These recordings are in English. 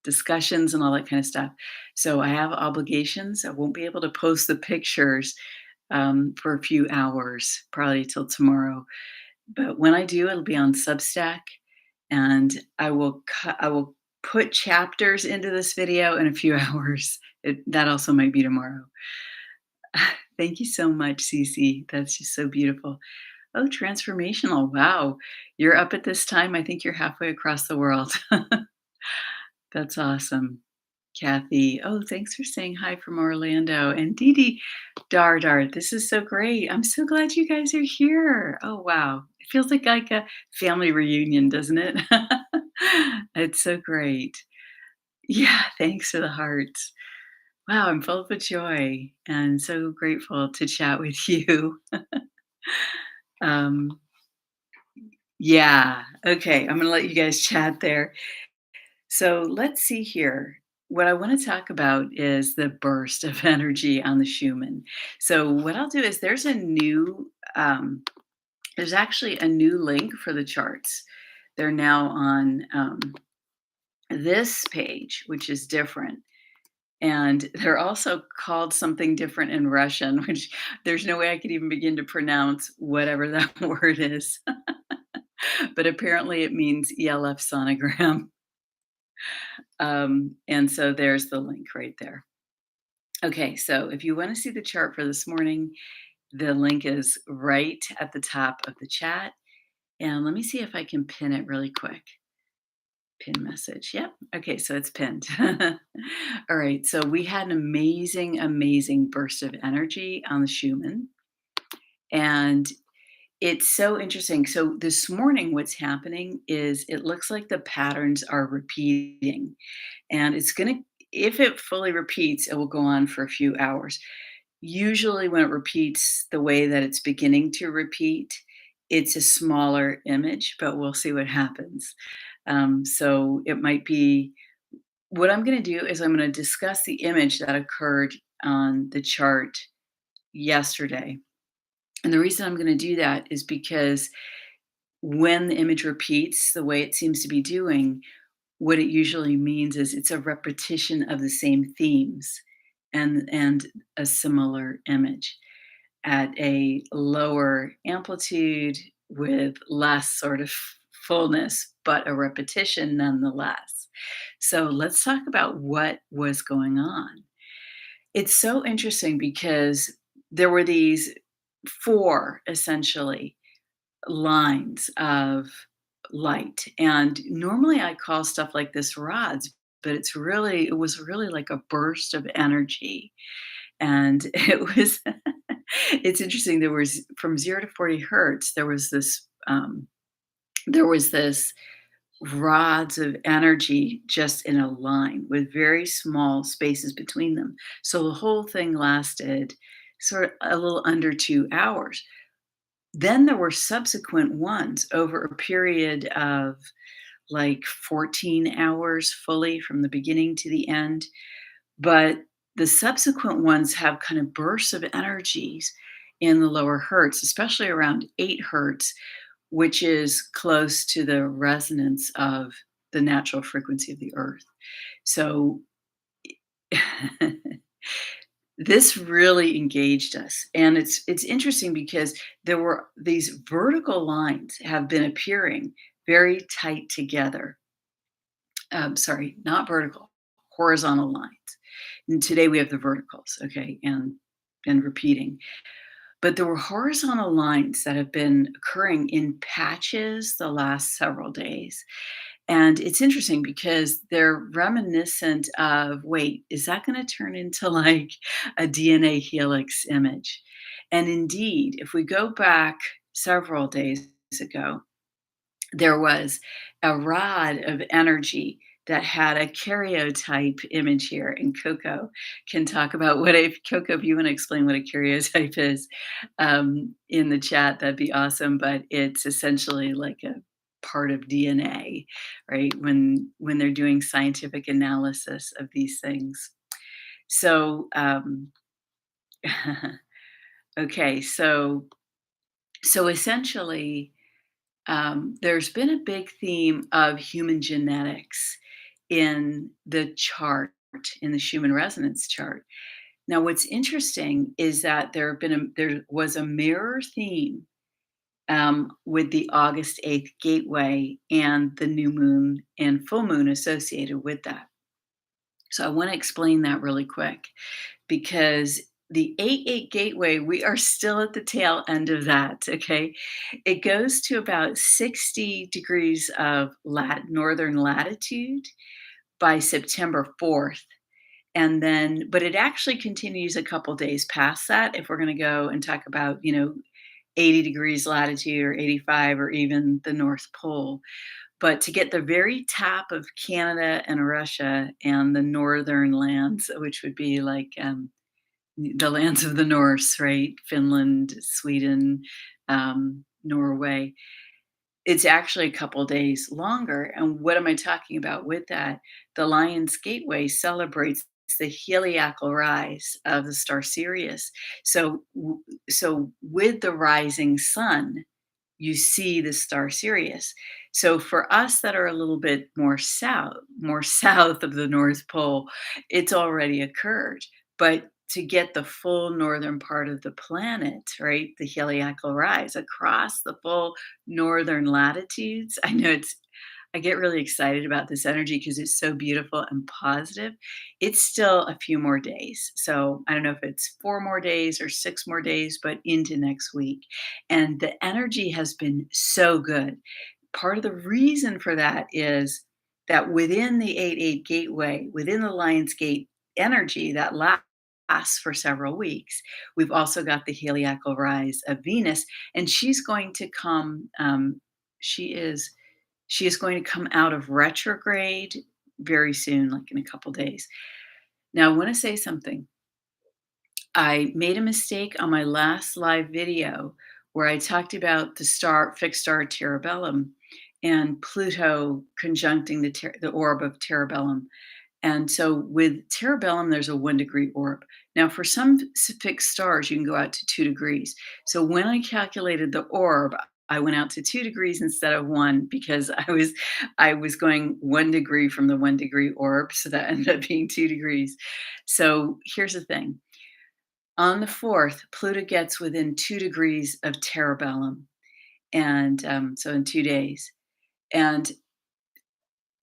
discussions and all that kind of stuff. So I have obligations. I won't be able to post the pictures for a few hours, probably till tomorrow. But when I do, it'll be on Substack, and I will put chapters into this video in a few hours. That also might be tomorrow. Thank you so much, Cece. That's just so beautiful. Oh, transformational. Wow. You're up at this time. I think you're halfway across the world. That's awesome. Kathy. Oh, thanks for saying hi from Orlando. And Dee Dee, Dar, this is so great. I'm so glad you guys are here. Oh, wow. It feels like a family reunion, doesn't it? It's so great. Yeah, thanks for the hearts. Wow, I'm full of joy and so grateful to chat with you. Um, yeah, okay, I'm gonna let you guys chat there. So let's see here. What I want to talk about is the burst of energy on the Schumann. So what I'll do is there's actually a new link for the charts. They're now on this page, which is different. And they're also called something different in Russian, which there's no way I could even begin to pronounce whatever that word is. But apparently it means ELF sonogram. And so there's the link right there. Okay, so if you want to see the chart for this morning, the link is right at the top of the chat. And let me see if I can pin it really quick. Pin message. Yep. Okay, so it's pinned. All right, so we had an amazing, amazing burst of energy on the Schumann. And it's so interesting. So this morning, what's happening is it looks like the patterns are repeating. And it's going to, if it fully repeats, it will go on for a few hours. Usually, when it repeats the way that it's beginning to repeat, it's a smaller image, but we'll see what happens. So it might be what I'm going to do is I'm going to discuss the image that occurred on the chart yesterday. And the reason I'm going to do that is because when the image repeats the way it seems to be doing, what it usually means is it's a repetition of the same themes and a similar image at a lower amplitude with less sort of fullness, but a repetition nonetheless. So let's talk about what was going on. It's so interesting because there were these four essentially lines of light. And normally I call stuff like this rods, but it was really like a burst of energy. And it was, it's interesting. There was from 0 to 40 hertz, there was this rods of energy just in a line with very small spaces between them. So the whole thing lasted sort of a little under 2 hours. Then there were subsequent ones over a period of like 14 hours fully from the beginning to the end. But the subsequent ones have kind of bursts of energies in the lower hertz, especially around 8 hertz, which is close to the resonance of the natural frequency of the earth. So this really engaged us. And it's interesting because there were these vertical lines have been appearing very tight together. Sorry, not vertical, horizontal lines. And today we have the verticals, okay, and repeating. But there were horizontal lines that have been occurring in patches the last several days. And it's interesting because they're reminiscent of, wait, is that going to turn into like a DNA helix image? And indeed, if we go back several days ago, there was a rod of energy that had a karyotype image here, and Coco can talk about what a Coco, if you want to explain what a karyotype is in the chat, that'd be awesome. But it's essentially like a part of DNA, right? When they're doing scientific analysis of these things. So okay, so essentially there's been a big theme of human genetics in the chart, in the Schumann resonance chart. Now, what's interesting is that there was a mirror theme with the August 8th gateway and the new moon and full moon associated with that. So I want to explain that really quick because the 8-8 gateway, we are still at the tail end of that. Okay. It goes to about 60 degrees of northern latitude by September 4th. And then, but it actually continues a couple days past that if we're going to go and talk about, 80 degrees latitude or 85 or even the North Pole. But to get the very top of Canada and Russia and the northern lands, which would be like the lands of the Norse, right? Finland, Sweden, Norway. It's actually a couple days longer. And what am I talking about with that? The Lion's Gateway celebrates the heliacal rise of the star Sirius. So with the rising sun, you see the star Sirius. So for us that are a little bit more south of the North Pole, it's already occurred. But to get the full northern part of the planet, right, the heliacal rise across the full northern latitudes, I get really excited about this energy because it's so beautiful and positive. It's still a few more days. So I don't know if it's 4 more days or 6 more days, but into next week. And the energy has been so good. Part of the reason for that is that within the 8-8 gateway, within the Lion's Gate energy that lasts for several weeks, we've also got the heliacal rise of Venus, and she's going to come. She is she is going to come out of retrograde very soon, like in a couple days. Now, I want to say something. I made a mistake on my last live video where I talked about the fixed star Terabellum and Pluto conjuncting the orb of Terabellum. And so with Terabellum, there's a 1 degree orb. Now, for some fixed stars, you can go out to 2 degrees. So when I calculated the orb, I went out to 2 degrees instead of one because I was going 1 degree from the 1 degree orb. So that ended up being 2 degrees. So here's the thing. On the 4th, Pluto gets within 2 degrees of Terabellum. And so in 2 days. And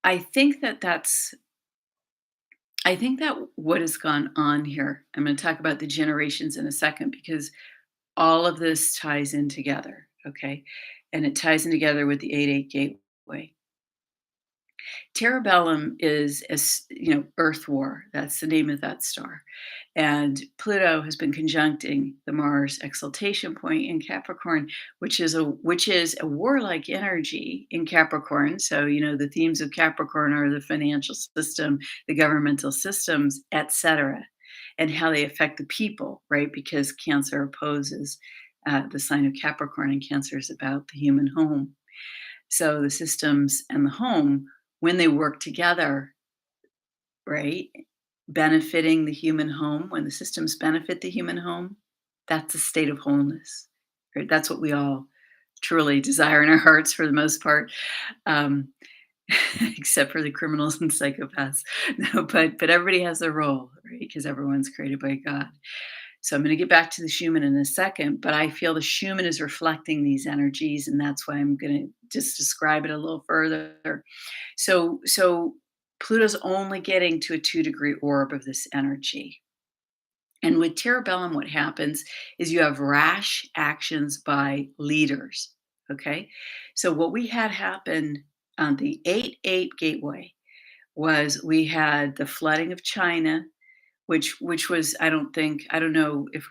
I think that that's I think that what has gone on here, I'm going to talk about the generations in a second because all of this ties in together, okay? And it ties in together with the 8-8 gateway. Terabellum is, Earth War. That's the name of that star. And Pluto has been conjuncting the Mars exaltation point in Capricorn, which is a warlike energy in Capricorn. So, the themes of Capricorn are the financial system, the governmental systems, etc., and how they affect the people, right? Because Cancer opposes the sign of Capricorn, and Cancer is about the human home. So the systems and the home, when they work together, right, benefiting the human home, when the systems benefit the human home, that's a state of wholeness, right? That's what we all truly desire in our hearts for the most part, um, except for the criminals and psychopaths. No, but everybody has their role, right? Because everyone's created by God. So I'm going to get back to the Schumann in a second, but I feel the Schumann is reflecting these energies, and that's why I'm going to just describe it a little further. So Pluto's only getting to a 2 degree orb of this energy. And with Terabellum, what happens is you have rash actions by leaders. Okay. So what we had happen on the 8-8 gateway was we had the flooding of China, which was I don't know if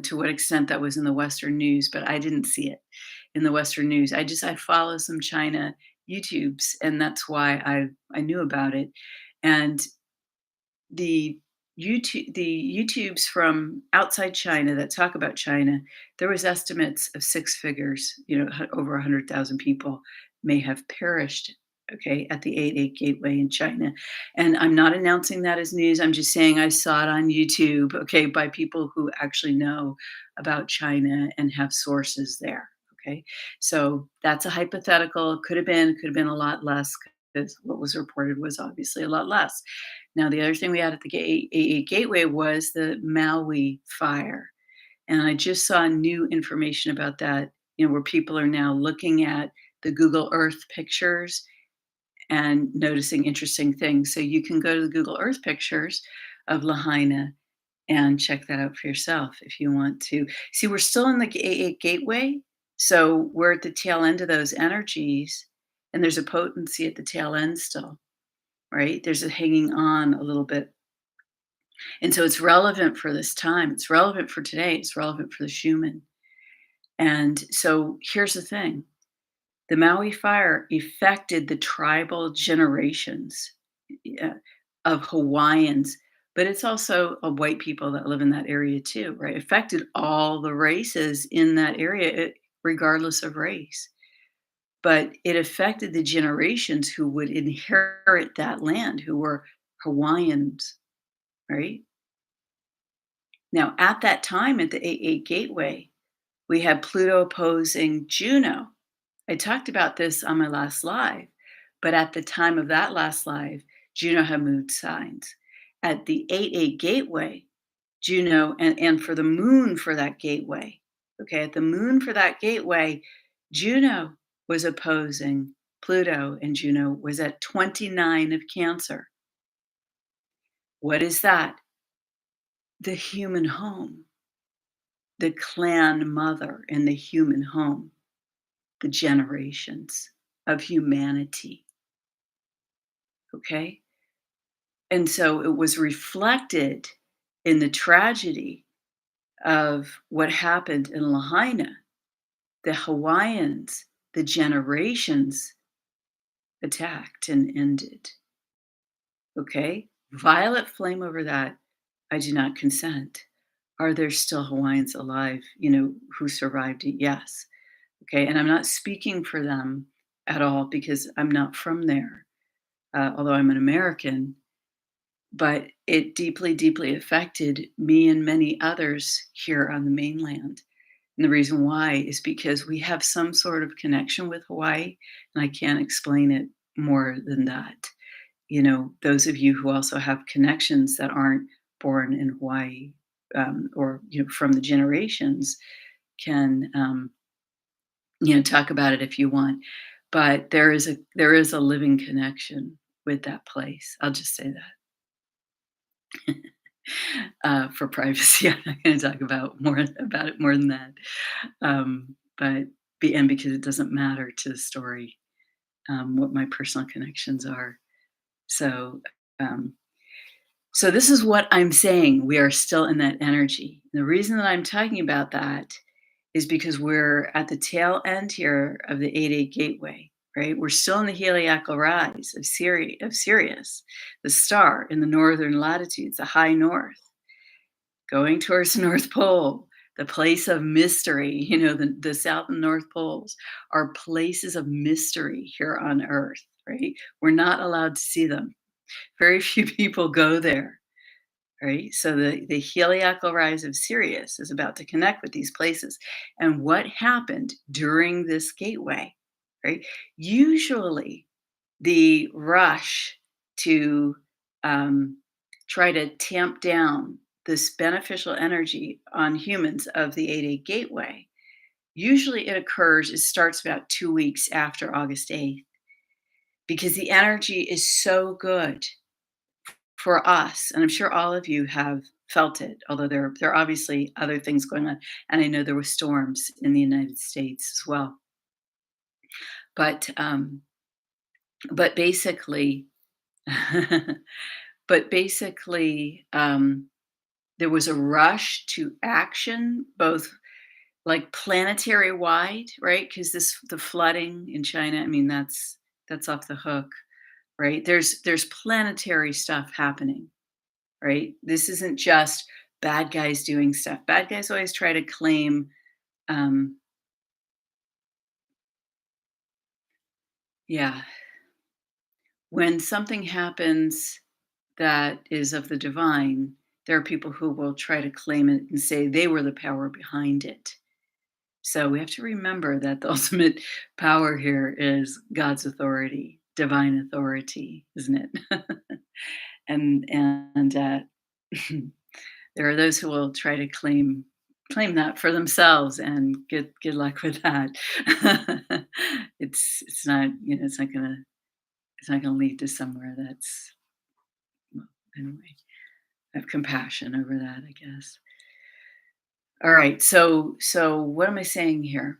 to what extent that was in the Western news, but I didn't see it in the Western news. I follow some China YouTubes, and that's why I knew about it. And the YouTubes from outside China that talk about China, there was estimates of six figures, over 100,000 people may have perished, okay, at the 8-8 gateway in China. And I'm not announcing that as news. I'm just saying I saw it on YouTube, okay, by people who actually know about China and have sources there, okay? So that's a hypothetical. Could have been a lot less, because what was reported was obviously a lot less. Now, the other thing we had at the AA Gateway was the Maui fire. And I just saw new information about that, where people are now looking at the Google Earth pictures and noticing interesting things. So you can go to the Google Earth pictures of Lahaina and check that out for yourself if you want to. See, we're still in the AA Gateway. So we're at the tail end of those energies, and there's a potency at the tail end still, right? There's a hanging on a little bit. And so it's relevant for this time. It's relevant for today. It's relevant for the Schumann. And so here's the thing, the Maui fire affected the tribal generations, yeah, of Hawaiians, but it's also of white people that live in that area too, right? Affected all the races in that area, regardless of race. But it affected the generations who would inherit that land, who were Hawaiians, right? Now, at that time at the AA Gateway, we had Pluto opposing Juno. I talked about this on my last live, but at the time of that last live, Juno had moved signs. At the 8-8 gateway, Juno, and for the moon for that gateway, okay, at the moon for that gateway, Juno was opposing Pluto, and Juno was at 29 of Cancer. What is that? The human home, the clan mother in the human home, the generations of humanity. Okay. And so it was reflected in the tragedy of what happened in Lahaina. The Hawaiians, the generations attacked and ended. Okay. Violet flame over that. I do not consent. Are there still Hawaiians alive, who survived it? Yes. Okay. And I'm not speaking for them at all because I'm not from there, although I'm an American. But it deeply, deeply affected me and many others here on the mainland. And the reason why is because we have some sort of connection with Hawaii, and I can't explain it more than that. Those of you who also have connections that aren't born in Hawaii, or from the generations can talk about it if you want. But there is a living connection with that place. I'll just say that. For privacy, I'm not going to talk about it more than that. But because it doesn't matter to the story, what my personal connections are. So, um, so this is what I'm saying. We are still in that energy. The reason that I'm talking about that is because we're at the tail end here of the 8-8 gateway. Right, we're still in the heliacal rise of Sirius, the star in the northern latitudes, the high north, going towards the North Pole, the place of mystery. The South and North Poles are places of mystery here on Earth, right? We're not allowed to see them. Very few people go there, right? So the heliacal rise of Sirius is about to connect with these places. And what happened during this gateway, right? Usually the rush to try to tamp down this beneficial energy on humans of the 8-8 gateway, usually it starts about 2 weeks after August 8th, because the energy is so good for us. And I'm sure all of you have felt it, although there are obviously other things going on. And I know there were storms in the United States as well. But but basically, there was a rush to action, both like planetary wide, right? Because the flooding in China, I mean, that's off the hook, right? There's planetary stuff happening, right? This isn't just bad guys doing stuff. Bad guys always try to claim, um, yeah, when something happens that is of the divine, there are people who will try to claim it and say they were the power behind it. So we have to remember that the ultimate power here is God's authority, divine authority, isn't it? And there are those who will try to claim that for themselves, and good luck with that. It's not, it's not gonna lead to somewhere that's, well, anyway, have compassion over that, I guess. All right, so what am I saying here?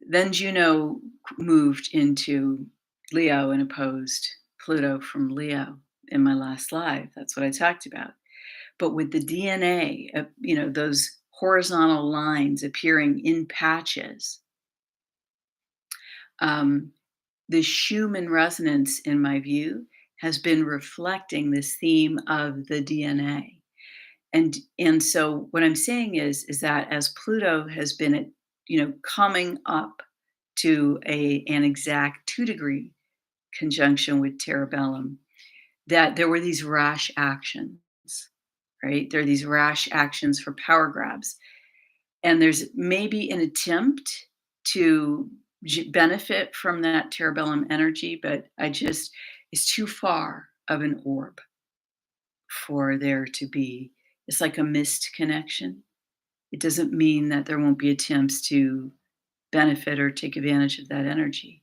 Then Juno moved into Leo and opposed Pluto from Leo in my last live. That's what I talked about. But with the DNA, those horizontal lines appearing in patches, um, the Schumann resonance, in my view, has been reflecting this theme of the DNA. And so what I'm saying is that as Pluto has been coming up to an exact 2-degree conjunction with Terabellum, that there were these rash actions, right? There are these rash actions for power grabs. And there's maybe an attempt to benefit from that Terabellum energy, but it's too far of an orb for there to be. It's like a missed connection. It doesn't mean that there won't be attempts to benefit or take advantage of that energy.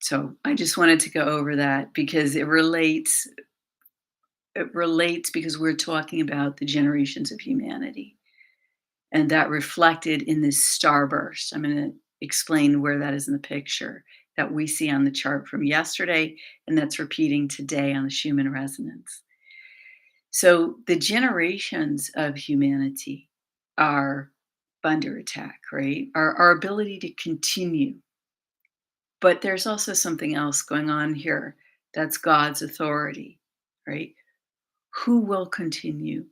So I just wanted to go over that because it relates because we're talking about the generations of humanity, and that reflected in this starburst. I'm going to explain where that is in the picture that we see on the chart from yesterday, and that's repeating today on the Schumann resonance. So the generations of humanity are under attack, right? Our ability to continue. But there's also something else going on here. That's God's authority, right? Who will continue,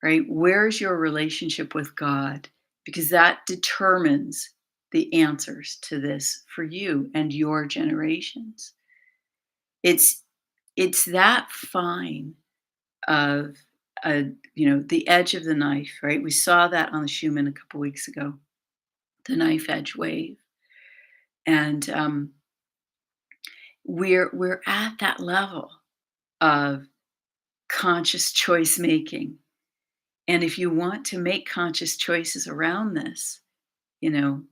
right? Where's your relationship with God? Because that determines the answers to this for you and your generations. It's it's that fine of the edge of the knife, right? We saw that on the Schumann a couple weeks ago, the knife edge wave, and we're at that level of conscious choice making. And if you want to make conscious choices around this, you know,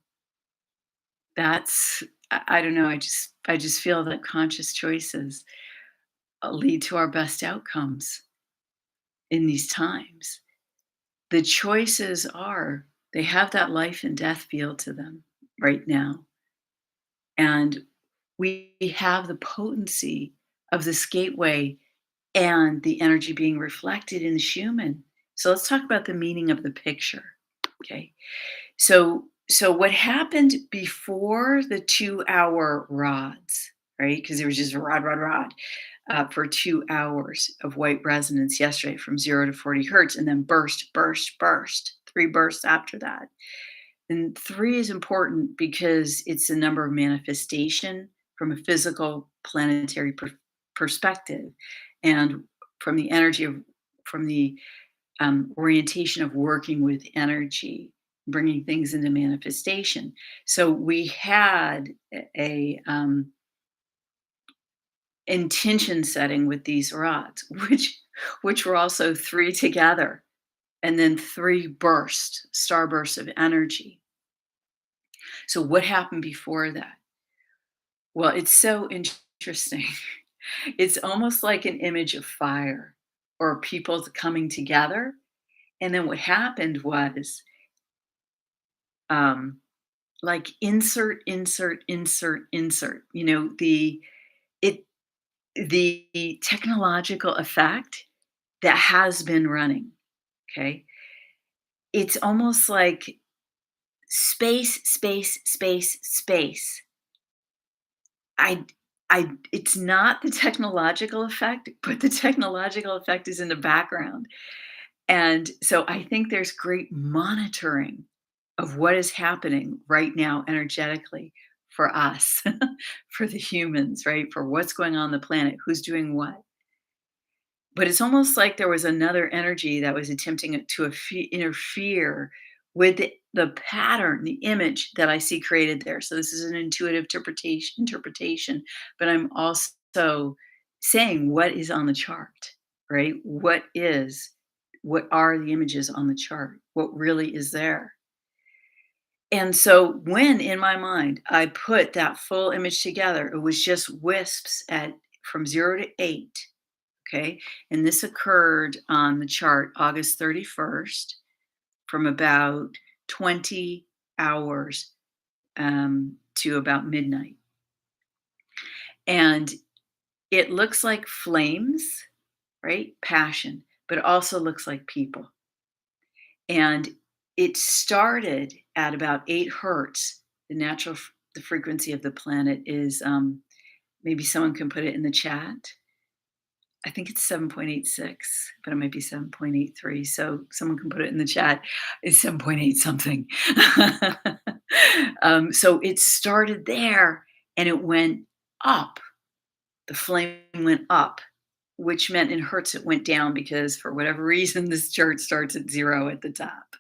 that's I don't know. I just feel that conscious choices lead to our best outcomes in these times. The choices are they have that life and death feel to them right now. And we have the potency of this gateway and the energy being reflected in the Schumann. So let's talk about the meaning of the picture. Okay. So what happened before the 2-hour rods, right? Because there was just rod for 2 hours of white resonance yesterday from 0 to 40 hertz, and then burst, 3 bursts after that. And 3 is important because it's the number of manifestation from a physical planetary perspective, and from the energy of from the orientation of working with energy, bringing things into manifestation. So we had a intention setting with these rods, which were also 3 together, and then 3 starbursts of energy. So what happened before that? Well, it's so interesting. It's almost like an image of fire or people coming together. And then what happened was, um, like insert. It the technological effect that has been running. Okay, it's almost like space. I it's not the technological effect, but the technological effect is in the background. And so I think there's great monitoring of what is happening right now energetically for us, for the humans, right? For what's going on the planet, who's doing what. But it's almost like there was another energy that was attempting to interfere with the pattern, the image that I see created there. So this is an intuitive interpretation, but I'm also saying what is on the chart, right? What are the images on the chart? What really is there? And so when in my mind I put that full image together, it was just wisps at from 0 to 8, okay? And this occurred on the chart August 31st from about 20 hours to about midnight. And it looks like flames, right? Passion, but it also looks like people. And it started at about 8 hertz. The frequency of the planet is maybe someone can put it in the chat. I think it's 7.86, but it might be 7.83. So someone can put it in the chat. It's 7.8 something. So it started there and it went up. The flame went up, which meant in hertz it went down because for whatever reason, this chart starts at 0 at the top.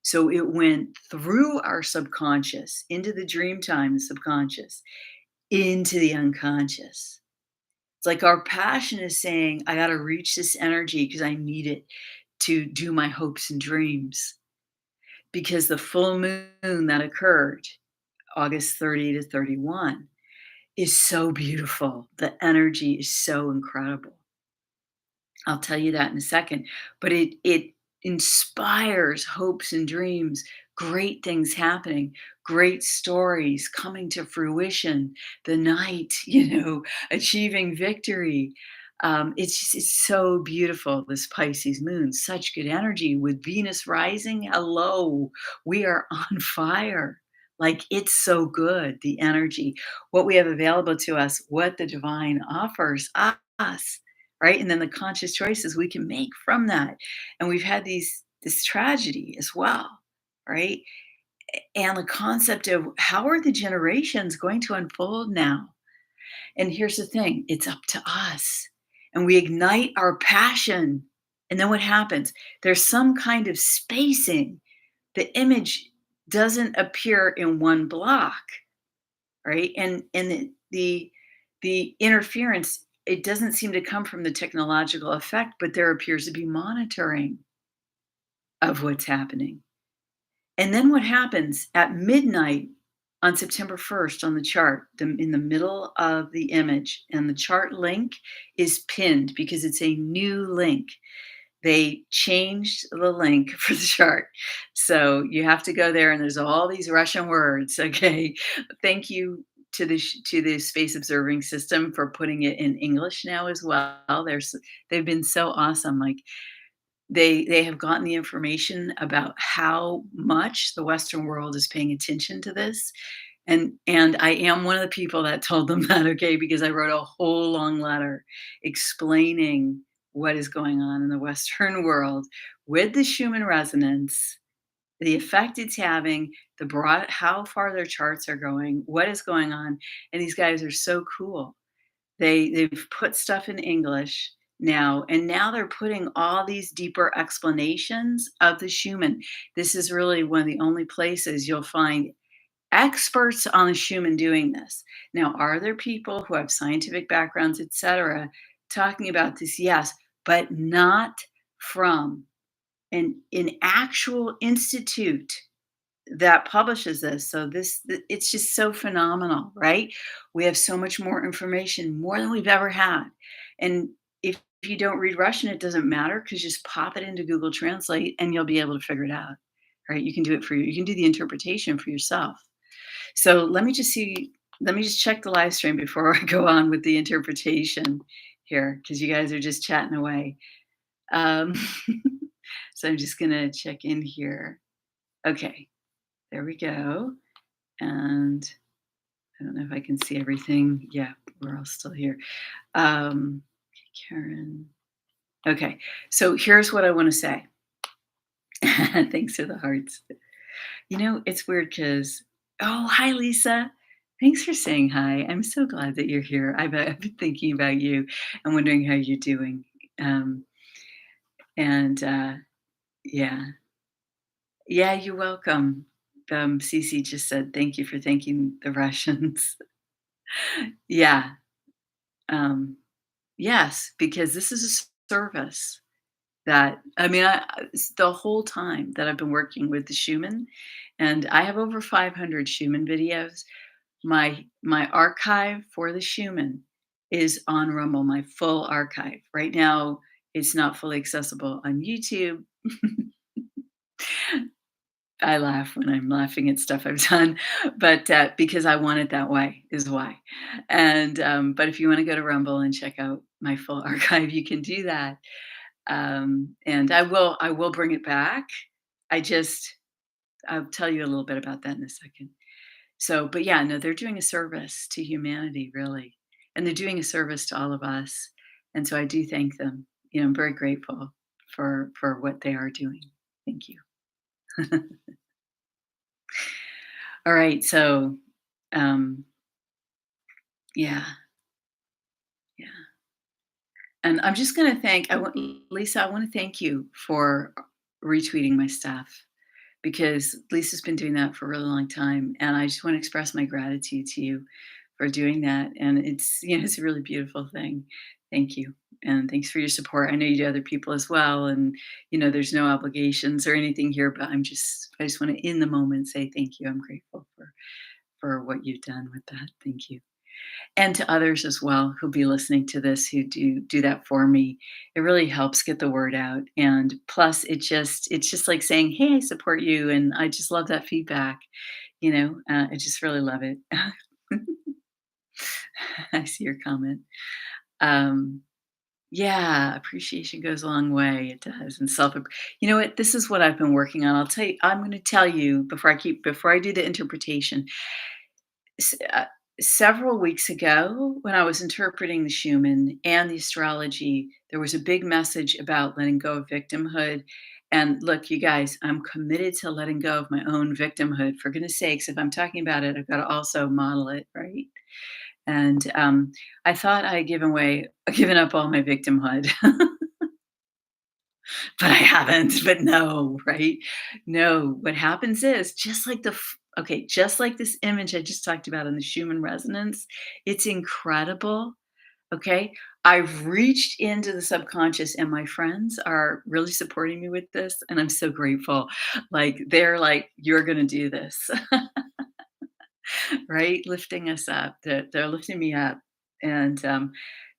So it went through our subconscious, into the dream time subconscious, into the unconscious. It's like our passion is saying, I got to reach this energy because I need it to do my hopes and dreams. Because the full moon that occurred August 30 to 31 is so beautiful. The energy is so incredible. I'll tell you that in a second. But it inspires hopes and dreams, great things happening, great stories coming to fruition, the night, achieving victory. It's so beautiful, this Pisces moon, such good energy with Venus rising. Hello, we are on fire. Like it's so good, the energy, what we have available to us, what the divine offers us, right? And then the conscious choices we can make from that. And we've had this tragedy as well, right? And the concept of how are the generations going to unfold now? And here's the thing, it's up to us. And we ignite our passion. And then what happens? There's some kind of spacing. The image doesn't appear in one block, right? And the interference, it doesn't seem to come from the technological effect, but there appears to be monitoring of what's happening. And then what happens at midnight on September 1st on the chart, in the middle of the image, and the chart link is pinned because it's a new link. They changed the link for the chart. So you have to go there and there's all these Russian words, okay? Thank you to the space observing system for putting it in English now as well. They've been so awesome. Like they have gotten the information about how much the Western world is paying attention to this. And I am one of the people that told them that, okay, because I wrote a whole long letter explaining what is going on in the Western world with the Schumann resonance, the effect it's having, how far their charts are going, what is going on. And these guys are so cool. They've put stuff in English now, and now they're putting all these deeper explanations of the Schumann. This is really one of the only places you'll find experts on the Schumann doing this. Now, are there people who have scientific backgrounds, etc., talking about this? Yes, but not from an actual institute that publishes this. So it's just so phenomenal, right? We have so much more information, more than we've ever had. And if you don't read Russian, it doesn't matter because just pop it into Google Translate and you'll be able to figure it out. Right? You can do it for you. You can do the interpretation for yourself. So let me just check the live stream before I go on with the interpretation here, because you guys are just chatting away. Um, so I'm just gonna check in here. Okay, there we go. And I don't know if I can see everything. Yeah, we're all still here. Um, Karen. Okay, so here's what I want to say. Thanks for the hearts. It's weird because, oh, hi, Lisa. Thanks for saying hi. I'm so glad that you're here. I've been thinking about you and wondering how you're doing. And yeah, Yeah, you're welcome. Cece just said, "Thank you for thanking the Russians." Yeah, um, yes, because this is a service that I mean, the whole time that I've been working with the Schumann, and I have over 500 Schumann videos. My archive for the Schumann is on Rumble, my full archive. Right now, it's not fully accessible on YouTube. I laugh when I'm laughing at stuff I've done, but, because I want it that way is why. And, but if you wanna go to Rumble and check out my full archive, you can do that. And I will bring it back. I just I'll tell you a little bit about that in a second. So, but yeah, no, they're doing a service to humanity, really, and they're doing a service to all of us, and so I do thank them. I'm very grateful for what they are doing. Thank you. All right, so, um, yeah, yeah, and I'm just gonna thank I want Lisa, I wanna thank you for retweeting my stuff, because Lisa's been doing that for a really long time, and I just wanna express my gratitude to you for doing that, and it's a really beautiful thing. Thank you, and thanks for your support. I know you do other people as well, and, there's no obligations or anything here, but I just wanna, in the moment, say thank you. I'm grateful for what you've done with that. Thank you. And to others as well who'll be listening to this who do that for me. It really helps get the word out, and plus it's just like saying, "Hey, I support you," and I just love that feedback, I just really love it. I see your comment. Um, yeah, appreciation goes a long way, it does, and you know what? This is what I've been working on. I'm gonna tell you before I do the interpretation. S Several weeks ago, when I was interpreting the Schumann and the astrology, there was a big message about letting go of victimhood. And look, you guys, I'm committed to letting go of my own victimhood. For goodness sakes, if I'm talking about it, I've got to also model it, right? And I thought I had given up all my victimhood, but I haven't. But no, right? No, what happens is just like this image I just talked about in the Schumann resonance, it's incredible. Okay. I've reached into the subconscious, and my friends are really supporting me with this. And I'm so grateful. Like, they're like, "You're going to do this," right? Lifting us up. They're lifting me up. And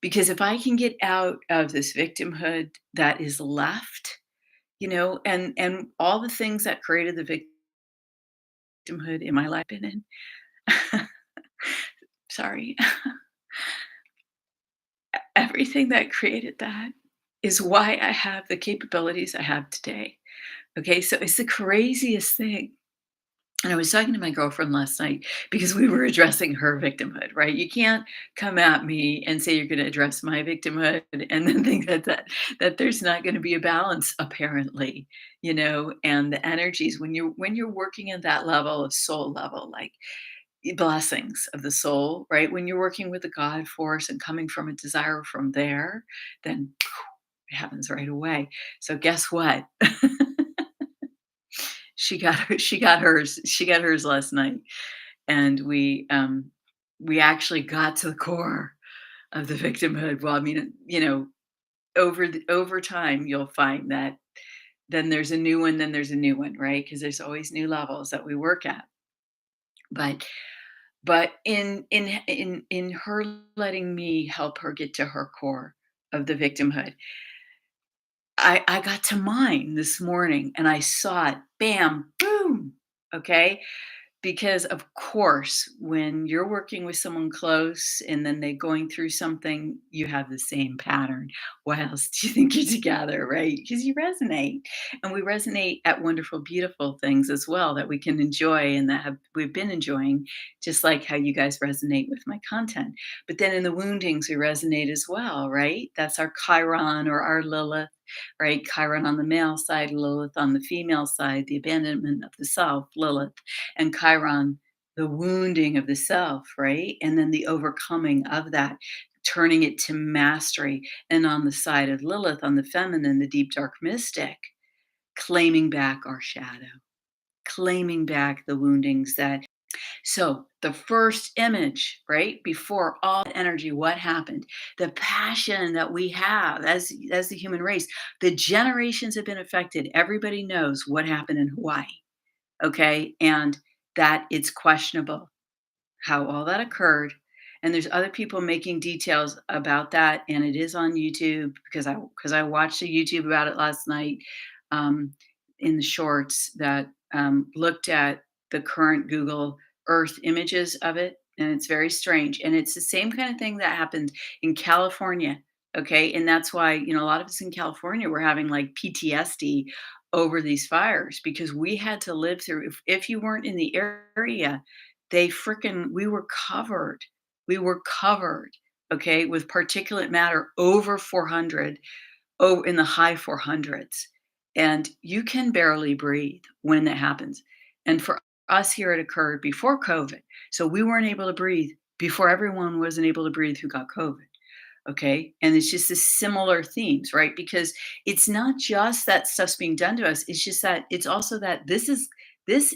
because if I can get out of this victimhood that is left, and all the things that created the victimhood in my life been in. Sorry. Everything that created that is why I have the capabilities I have today. Okay, so it's the craziest thing. And I was talking to my girlfriend last night because we were addressing her victimhood, right? You can't come at me and say you're going to address my victimhood and then think that there's not going to be a balance, apparently, and the energies when you're working at that level of soul level, like blessings of the soul, right? When you're working with the God force and coming from a desire from there, then it happens right away. So guess what? She got hers last night, and we actually got to the core of the victimhood. Well, I mean, over time, you'll find that then there's a new one, then there's a new one, right? Because there's always new levels that we work at. But in her letting me help her get to her core of the victimhood, I got to mine this morning and I saw it, bam, boom. Okay. Because of course, when you're working with someone close and then they're going through something, you have the same pattern. Why else do you think you're together, right? Because you resonate. And we resonate at wonderful, beautiful things as well that we can enjoy and we've been enjoying, just like how you guys resonate with my content. But then in the woundings, we resonate as well, right? That's our Chiron or our Lilith, right? Chiron on the male side, Lilith on the female side, the abandonment of the self, Lilith, and Chiron, the wounding of the self, right? And then the overcoming of that, turning it to mastery. And on the side of Lilith, on the feminine, the deep dark mystic, claiming back our shadow. claiming back the woundings that so the first image, right before all the energy, what happened? The passion that we have as the human race, the generations have been affected. Everybody knows what happened in Hawaii, okay, and that it's questionable how all that occurred. And there's other people making details about that, and it is on YouTube because I watched a YouTube about it last night, um, in the shorts that looked at the current Google Earth images of it, and it's very strange. And it's the same kind of thing that happened in California. Okay, and that's why a lot of us in California were having like PTSD over these fires because we had to live through. If you weren't in the area, they frickin' we were covered, okay, with particulate matter over 400, in the high 400s, and you can barely breathe when that happens, and for us here, it occurred before COVID, so we weren't able to breathe before everyone wasn't able to breathe who got COVID, okay, and it's just this similar themes, right, because it's not just that stuff's being done to us, it's just that it's also that this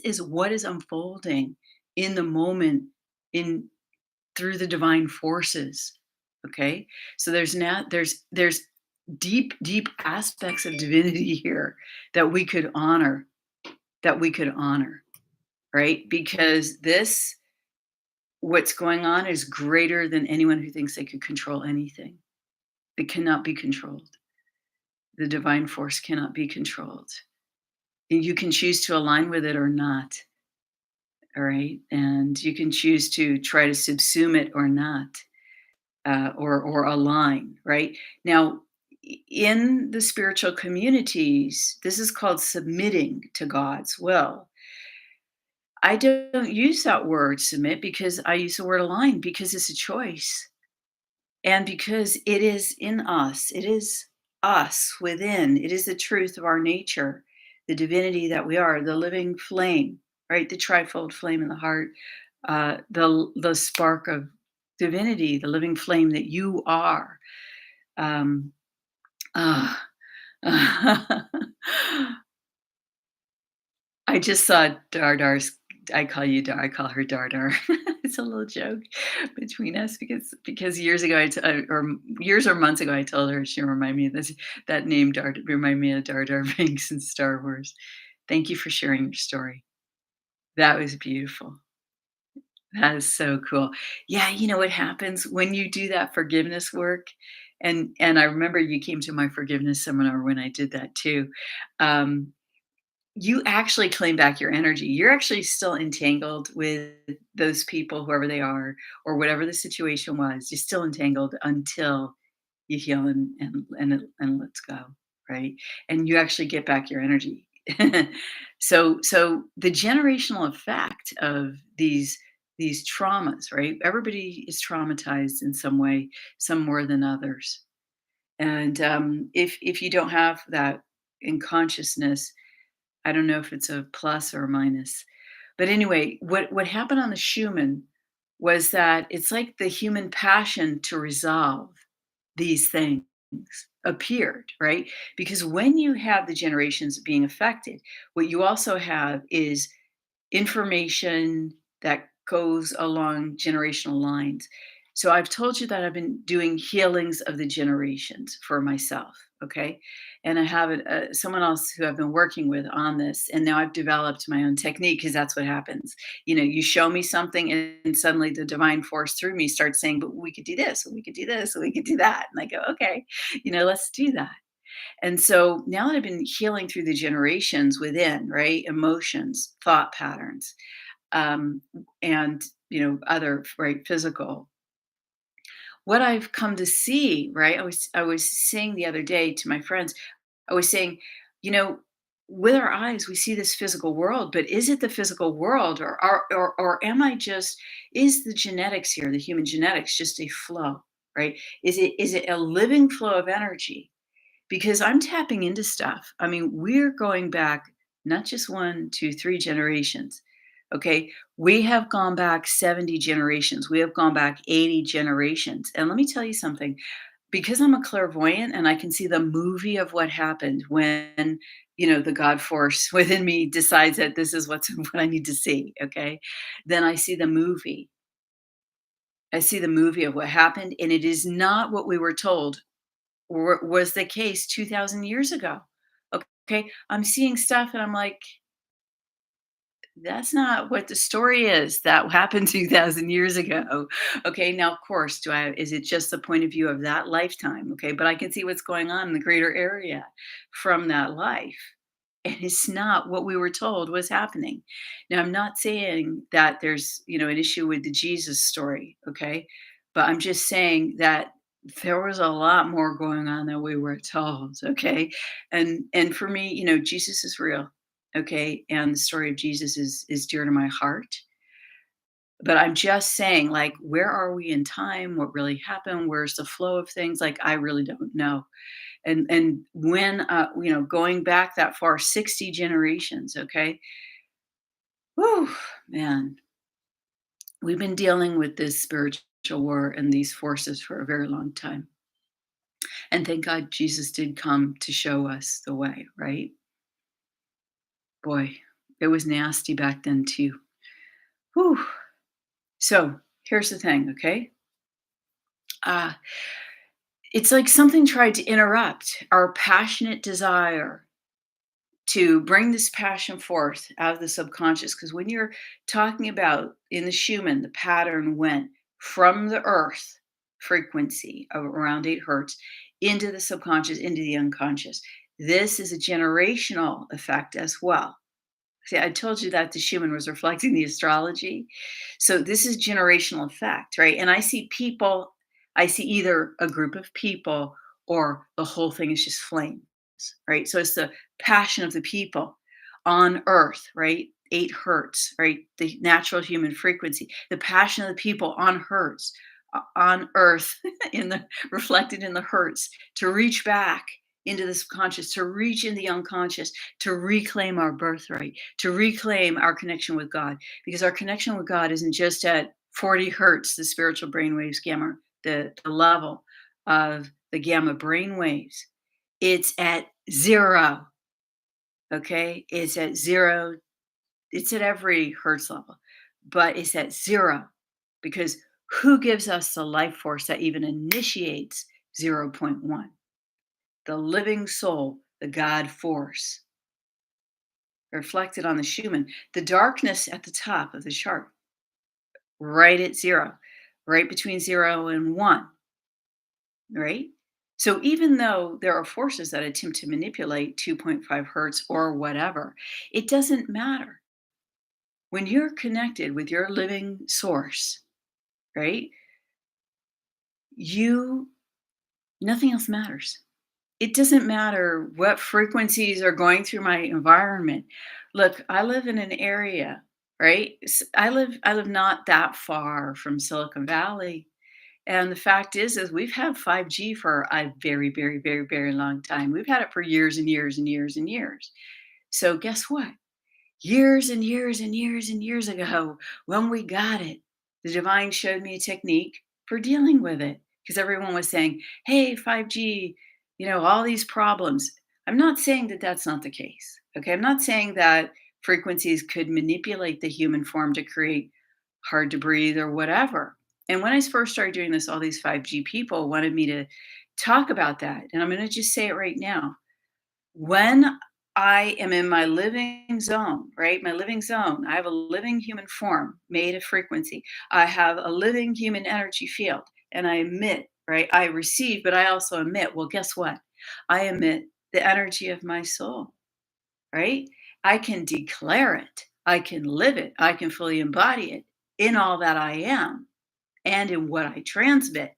is what is unfolding in the moment in through the divine forces, okay? So there's deep aspects of divinity here that we could honor, right? Because this what's going on is greater than anyone who thinks they could control anything. It cannot be controlled. The divine force cannot be controlled. You can choose to align with it or not. All right. And you can choose to try to subsume it or not, or align, right? Now, in the spiritual communities, this is called submitting to God's will. I don't use that word submit because I use the word align because it's a choice. And because it is in us, it is us within, it is the truth of our nature, the divinity that we are, the living flame, right? The trifold flame in the heart, the spark of divinity, the living flame that you are. Um, ah, I just saw Dardar's. I call you Dar. I call her Dardar. It's a little joke between us because years ago, or years or months ago, I told her she reminded me of this that name Dar remind me of Dardar Binks in Star Wars. Thank you for sharing your story. That was beautiful. That is so cool. Yeah, you know what happens when you do that forgiveness work, and I remember you came to my forgiveness seminar when I did that too. Um, you actually claim back your energy. You're actually still entangled with those people, whoever they are, or whatever the situation was. You're still entangled until you heal and let's go, right? And you actually get back your energy. So the generational effect of these traumas, right? Everybody is traumatized in some way, some more than others. And if you don't have that in consciousness, I don't know if it's a plus or a minus. But anyway, what happened on the Schumann was that it's like the human passion to resolve these things appeared, right? Because when you have the generations being affected, what you also have is information that goes along generational lines. So I've told you that I've been doing healings of the generations for myself, okay? And I have someone else who I've been working with on this, and now I've developed my own technique because that's what happens. You show me something, and suddenly the divine force through me starts saying, "But we could do this, and we could do this, and we could do that." And I go, "Okay, let's do that." And so now that I've been healing through the generations within, right, emotions, thought patterns, um, and other right physical, what I've come to see, right, I was saying the other day to my friends, I was saying, you know with our eyes we see this physical world, but is it the physical world, or am I just is the genetics here, the human genetics, just a flow, right? Is it a living flow of energy? Because I'm tapping into stuff. I mean, we're going back not just one, two, three generations. Okay. We have gone back 70 generations. We have gone back 80 generations. And let me tell you something, because I'm a clairvoyant and I can see the movie of what happened when the God force within me decides that this is what I need to see, okay? Then I see the movie. I see the movie of what happened, and it is not what we were told was the case 2,000 years ago. Okay, I'm seeing stuff and I'm like, that's not what the story is that happened 2,000 years ago. Okay, now, of course, is it just the point of view of that lifetime? Okay, but I can see what's going on in the greater area from that life. And it's not what we were told was happening. Now, I'm not saying that there's, an issue with the Jesus story, okay? But I'm just saying that there was a lot more going on than we were told, okay? And for me, Jesus is real, okay? And the story of Jesus is dear to my heart. But I'm just saying, like, where are we in time? What really happened? Where's the flow of things? Like, I really don't know. And when going back that far, 60 generations, okay. Whew, man, we've been dealing with this spiritual war and these forces for a very long time, and thank God Jesus did come to show us the way, right? Boy, it was nasty back then too. Whew. So here's the thing, okay. uh it's like something tried to interrupt our passionate desire to bring this passion forth out of the subconscious. Because when you're talking about in the Schumann, the pattern went from the earth frequency of around 8 hertz into the subconscious, into the unconscious. This is a generational effect as well. See, I told you that the Schumann was reflecting the astrology. So this is generational effect, right? And I see either a group of people or the whole thing is just flames, right? So it's the passion of the people on earth, right? 8 hertz, right? The natural human frequency, the passion of the people on hertz, on earth, in the reflected in the hertz, to reach back into the subconscious, to reach in the unconscious, to reclaim our birthright, to reclaim our connection with God. Because our connection with God isn't just at 40 hertz, the spiritual brainwaves gamma, the level of the gamma brainwaves. It's at zero. Okay. It's at zero. It's at every hertz level, but it's at zero because who gives us the life force that even initiates zero point 0.1? The living soul, the God force, reflected on the Schumann, the darkness at the top of the chart, right at zero, right between 0 and 1, right? So even though there are forces that attempt to manipulate 2.5 hertz or whatever, it doesn't matter. When you're connected with your living source, right? You Nothing else matters. It doesn't matter what frequencies are going through my environment. Look, I live in an area, right? I live not that far from Silicon Valley. And the fact is we've had 5G for a very, very, very, very long time. We've had it for years and years and years and years. So guess what? Years and years and years and years ago, when we got it, the divine showed me a technique for dealing with it. Because everyone was saying, hey, 5G, all these problems. I'm not saying that that's not the case. Okay. I'm not saying that frequencies could manipulate the human form to create hard to breathe or whatever. And when I first started doing this, all these 5G people wanted me to talk about that. And I'm going to just say it right now. When I am in my living zone, right? My living zone, I have a living human form made of frequency. I have a living human energy field and I emit, right? I receive, but I also emit. Well, guess what? I emit the energy of my soul, right? I can declare it, I can live it, I can fully embody it in all that I am and in what I transmit.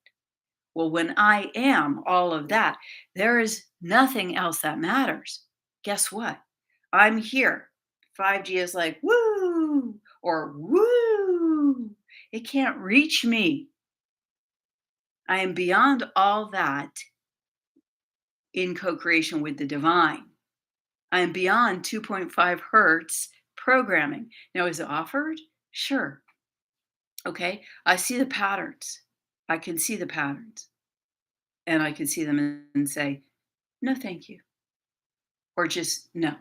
Well, when I am all of that, there is nothing else that matters. Guess what? I'm here. 5G is like, woo, or woo. It can't reach me. I am beyond all that in co creation with the divine. I am beyond 2.5 hertz programming. Now, is it offered? Sure. Okay. I see the patterns. I can see the patterns and I can see them and say, no, thank you. or just no,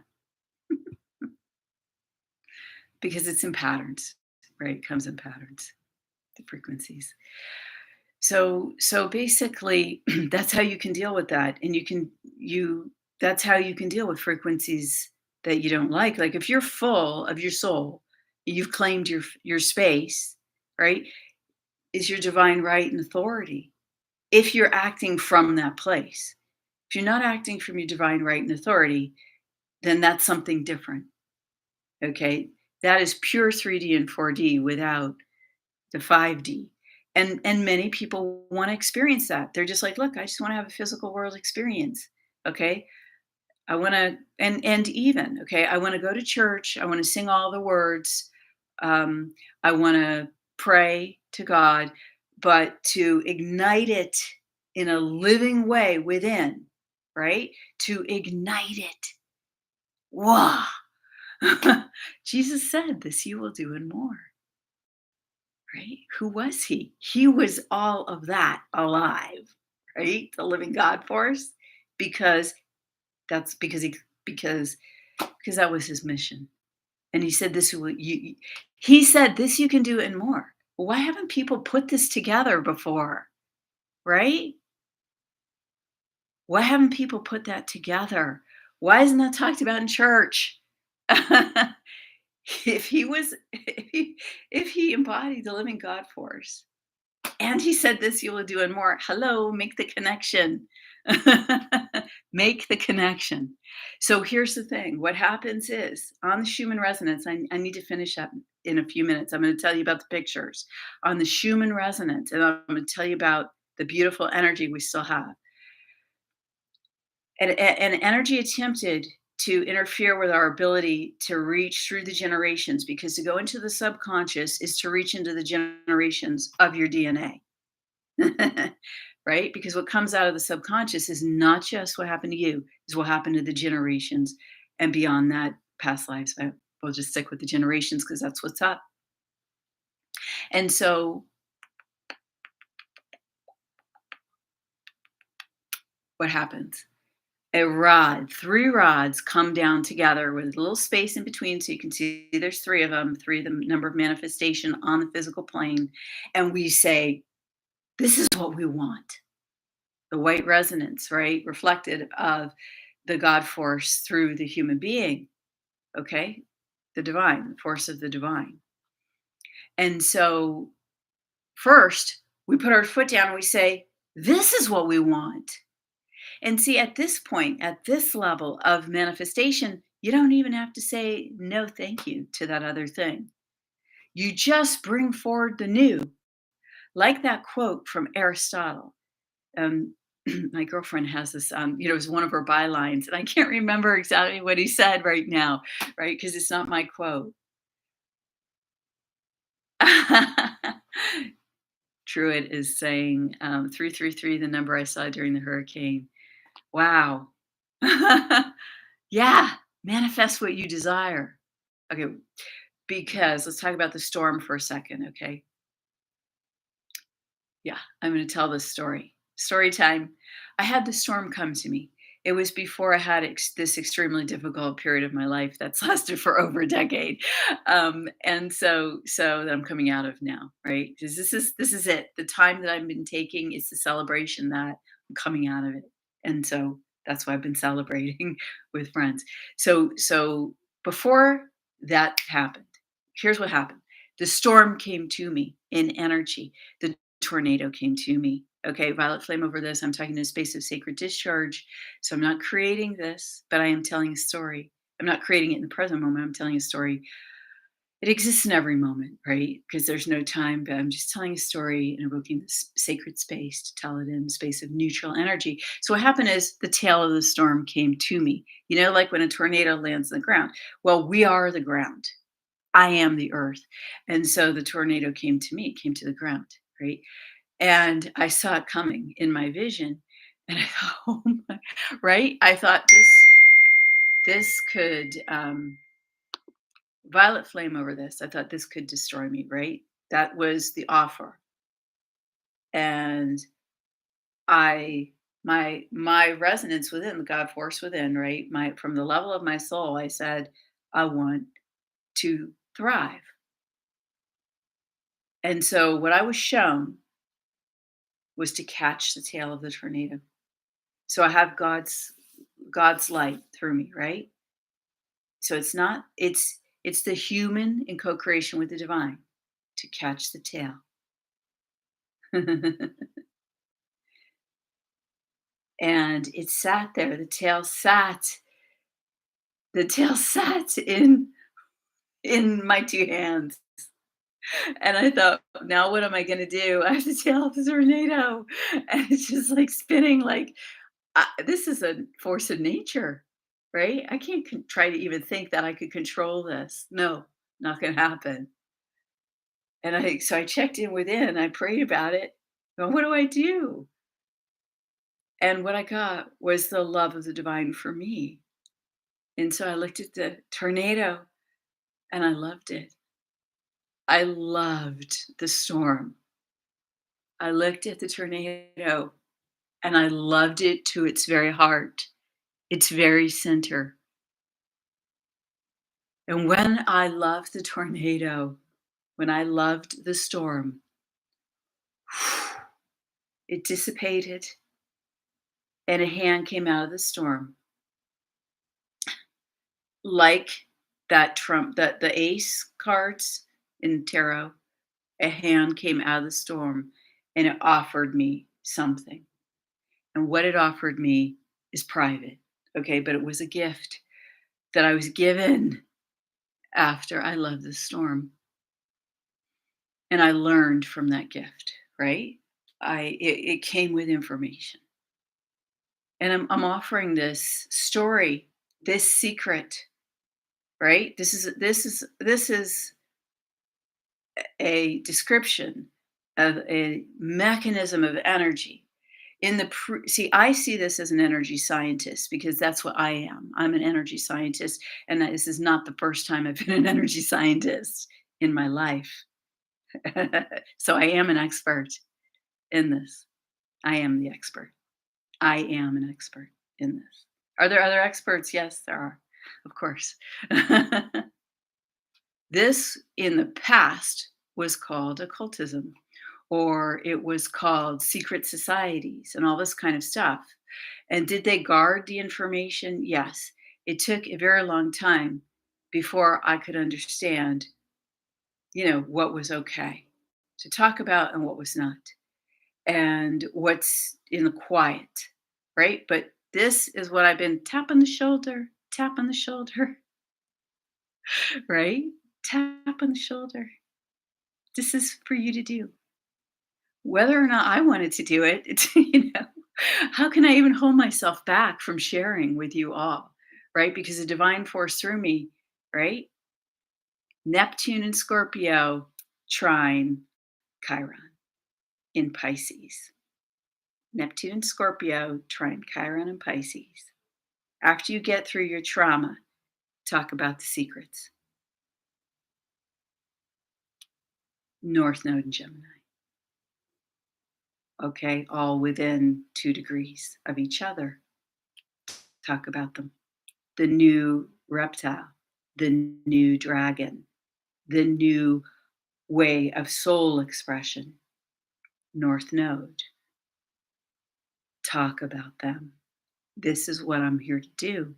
because it's in patterns, right? It comes in patterns, the frequencies. So basically, that's how you can deal with that, and you that's how you can deal with frequencies that you don't like. Like if you're full of your soul, you've claimed your space, right? Is your divine right and authority. If you're acting from that place, if you're not acting from your divine right and authority, then that's something different. Okay, that is pure 3D and 4D without the 5D. And many people want to experience that. They're just like, look, I just want to have a physical world experience. Okay. I want to, and even, okay, I want to go to church. I want to sing all the words. I want to pray to God, but to ignite it in a living way within, right? To ignite it. Wow. Jesus said, this you will do and more. Right? Who was he? He was all of that alive, right? The living God force, because that's because because that was his mission. And he said this will he said this you can do and more. Why haven't people put this together before? Right? Why haven't people put that together? Why isn't that talked about in church? if he was if he embodied the living God force, and he said this you will do and more. Hello, make the connection. Make the connection. So here's the thing. What happens is on the Schumann resonance, I need to finish up in a few minutes. I'm going to tell you about the pictures on the Schumann resonance, and I'm going to tell you about the beautiful energy we still have. And energy attempted to interfere with our ability to reach through the generations, because to go into the subconscious is to reach into the generations of your DNA. Right? Because what comes out of the subconscious is not just what happened to you, is what happened to the generations and beyond that, past lives. But we'll just stick with the generations because that's what's up. And so what happens? A rod, three rods come down together with a little space in between. So you can see there's three of them, number of manifestation on the physical plane. And we say, this is what we want. The white resonance, right? Reflected of the God force through the human being. Okay, the divine, the force of the divine. And so first we put our foot down and we say, this is what we want. And see, at this point, at this level of manifestation, you don't even have to say no thank you to that other thing. You just bring forward the new, like that quote from Aristotle. um, my girlfriend has this, it was one of her bylines, and I can't remember exactly what he said right now, right? Because it's not my quote. Truett is saying, 333, the number I saw during the hurricane. Wow. Yeah, manifest what you desire. Okay, because let's talk about the storm for a second, okay? Yeah, I'm going to tell this story. Story time. I had the storm come to me. It was before I had this extremely difficult period of my life that's lasted for over a decade, and so that I'm coming out of now, right? Because this is it. The time that I've been taking is the celebration that I'm coming out of it, and so that's why I've been celebrating with friends. So before that happened, here's what happened. The storm came to me in energy. The tornado came to me. Okay, violet flame over this. I'm talking in a space of sacred discharge. So I'm not creating this, but I am telling a story. I'm not creating it in the present moment. I'm telling a story. It exists in every moment, right? Because there's no time, but I'm just telling a story and invoking this sacred space to tell it in a space of neutral energy. So what happened is the tail of the storm came to me. You know, like when a tornado lands on the ground. Well, we are the ground. I am the earth. And so the tornado came to me, came to the ground, right? And I saw it coming in my vision. And I thought, oh my, right? I thought this could violet flame over this. I thought this could destroy me, right? That was the offer. And I my resonance within, the God force within, right? My From the level of my soul, I said, I want to thrive. And so what I was shown was to catch the tail of the tornado. So I have God's light through me, right? So it's not it's the human in co-creation with the divine to catch the tail. And it sat there. The tail sat in my two hands. And I thought, now what am I gonna do? I have to tail off the tornado. And it's just like spinning like this is a force of nature, right? I can't try to even think that I could control this. No, not gonna happen. And I checked in within. I prayed about it. Well, what do I do? And what I got was the love of the divine for me. And so I looked at the tornado and I loved it. I loved the storm. I looked at the tornado and I loved it to its very heart, its very center. And when I loved the tornado, when I loved the storm, it dissipated and a hand came out of the storm like that trump that the ace cards in tarot. A hand came out of the storm and it offered me something. And what it offered me is private. Okay, but it was a gift that I was given after I loved the storm. And I learned from that gift, right? It came with information. And I'm offering this story, this secret, right? This is a description of a mechanism of energy. See, I see this as an energy scientist because that's what I am. I'm an energy scientist, and this is not the first time I've been an energy scientist in my life. So I am an expert in this. I am the expert. I am an expert in this. Are there other experts? Yes, there are, of course. This in the past was called occultism, or it was called secret societies and all this kind of stuff. And did they guard the information? Yes. It took a very long time before I could understand, what was okay to talk about and what was not, and what's in the quiet, right? But this is what I've been tap on the shoulder, right? Tap on the shoulder. This is for you to do. Whether or not I wanted to do it, how can I even hold myself back from sharing with you all, right? Because the divine force through me, right? Neptune and Scorpio trine Chiron in Pisces. Neptune and Scorpio trine Chiron in Pisces. After you get through your trauma, talk about the secrets. North Node in Gemini. Okay, all within 2 degrees of each other. Talk about them. The new reptile, the new dragon, the new way of soul expression, North Node. Talk about them. This is what I'm here to do,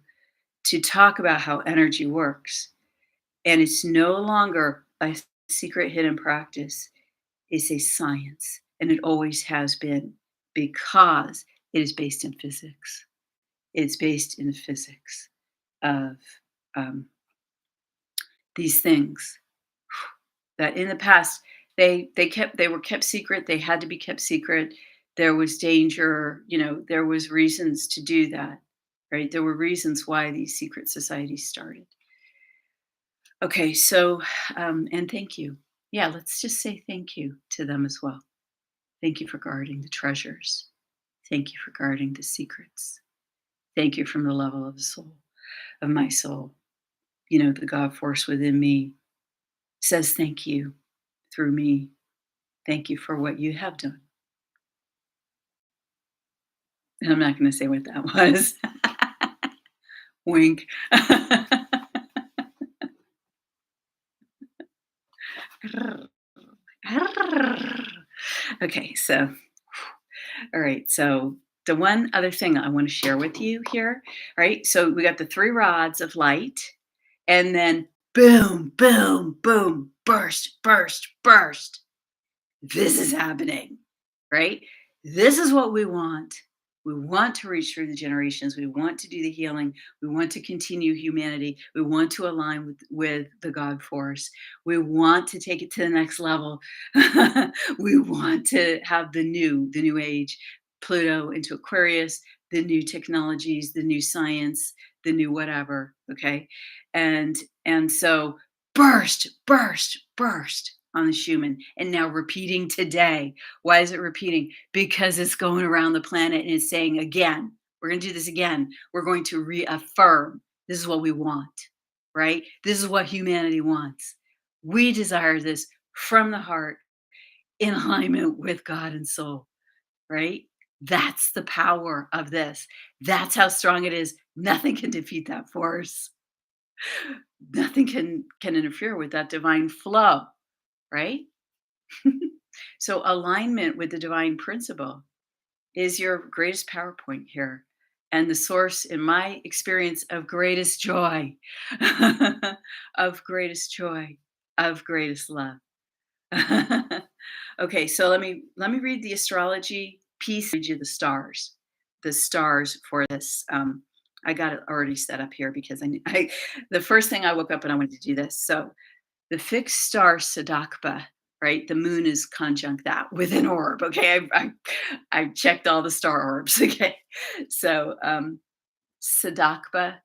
to talk about how energy works. And it's no longer a secret hidden practice, it's a science. And it always has been because it is based in physics. It's based in the physics of um, these things that in the past they were kept secret. They had to be kept secret. There was danger, there was reasons to do that, right? There were reasons why these secret societies started. Okay, so and thank you. Yeah, let's just say thank you to them as well. Thank you for guarding the treasures. Thank you for guarding the secrets. Thank you from the level of the soul, of my soul. The God force within me says thank you through me. Thank you for what you have done. And I'm not gonna say what that was. Wink. Okay, so all right, so the one other thing I want to share with you here, right? So we got the three rods of light, and then boom, boom, boom, burst, burst, burst. This is happening, right? This is what we want. We want to reach through the generations. We want to do the healing. We want to continue humanity. We want to align with the God force. We want to take it to the next level. We want to have the new age, Pluto into Aquarius, the new technologies, the new science, the new whatever. Okay. And and so burst, burst, burst on the Schumann, and now repeating today. Why is it repeating? Because it's going around the planet and it's saying again, we're going to do this again. We're going to reaffirm this is what we want, right? This is what humanity wants. We desire this from the heart in alignment with God and soul, right? That's the power of this. That's how strong it is. Nothing can defeat that force. Nothing can interfere with that divine flow, right? So alignment with the divine principle is your greatest PowerPoint here and the source, in my experience, of greatest joy, of greatest joy, of greatest love. Okay, so let me read the astrology piece. Read you the stars for this. I got it already set up here because I the first thing I woke up and I wanted to do this. So the fixed star Sadakba, right? The moon is conjunct that with an orb. Okay, I checked all the star orbs. Okay, so Sadakba,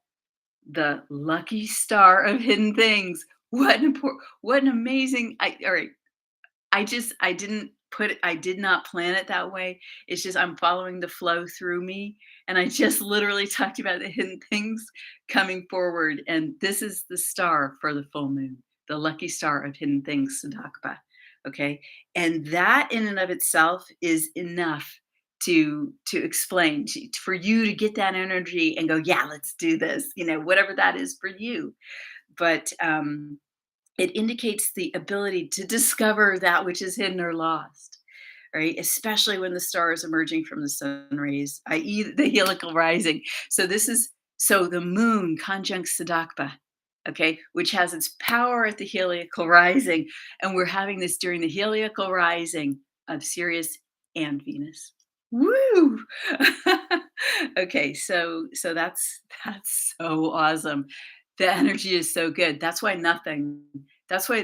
the lucky star of hidden things. What an amazing. All right, I did not plan it that way. It's just I'm following the flow through me, and I just literally talked about the hidden things coming forward, and this is the star for the full moon, the lucky star of hidden things, Sadakba, okay? And that in and of itself is enough to explain for you to get that energy and go, "Yeah, let's do this," whatever that is for you. But, it indicates the ability to discover that which is hidden or lost, right? Especially when the star is emerging from the sun rays, i.e., the helical rising. So the moon conjunct Sadakba, okay, which has its power at the heliacal rising, and we're having this during the heliacal rising of Sirius and Venus. Woo! Okay, so that's so awesome. The energy is so good. That's why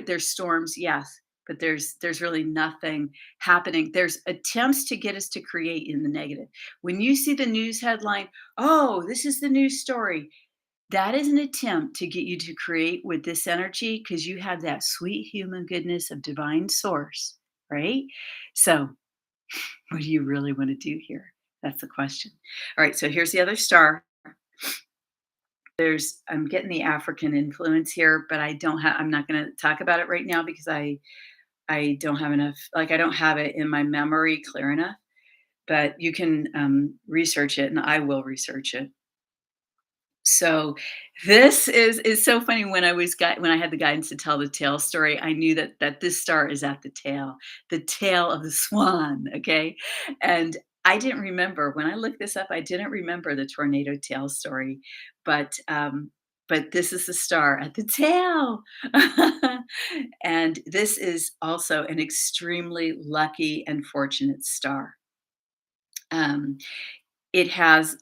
there's storms, yes, but there's really nothing happening. There's attempts to get us to create in the negative. When you see the news headline, "Oh, this is the news story," that is an attempt to get you to create with this energy because you have that sweet human goodness of divine source, right? So what do you really want to do here? That's the question. All right, so here's the other star. I'm getting the African influence here, but I'm not going to talk about it right now because I don't have enough, like I don't have it in my memory clear enough, but you can research it and I will research it. So this is so funny. When I had the guidance to tell the tail story, I knew that this star is at the tail of the swan. Okay, and I didn't remember when I looked this up. I didn't remember the tornado tail story, but this is the star at the tail, and this is also an extremely lucky and fortunate star. Um, it has,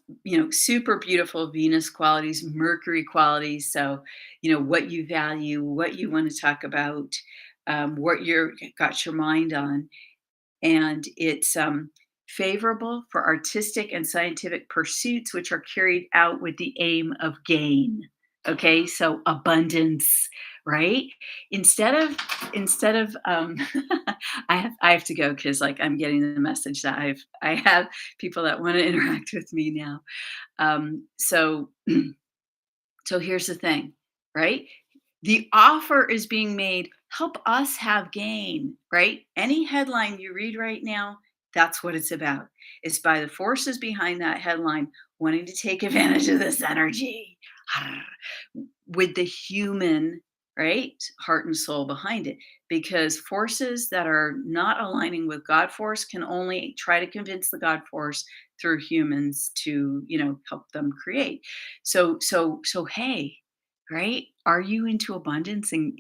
super beautiful Venus qualities, Mercury qualities. So, what you value, what you want to talk about, what you're got your mind on, and it's favorable for artistic and scientific pursuits, which are carried out with the aim of gain. Okay, so abundance, right? Instead of I have to go because like I'm getting the message that I have people that want to interact with me now. So so here's the thing, right? The offer is being made, help us have gain, right? Any headline you read right now, That's what it's about. It's by the forces behind that headline wanting to take advantage of this energy with the human, right, heart and soul behind it. Because forces that are not aligning with God force can only try to convince the God force through humans to, help them create. So hey, right? Are you into abundance and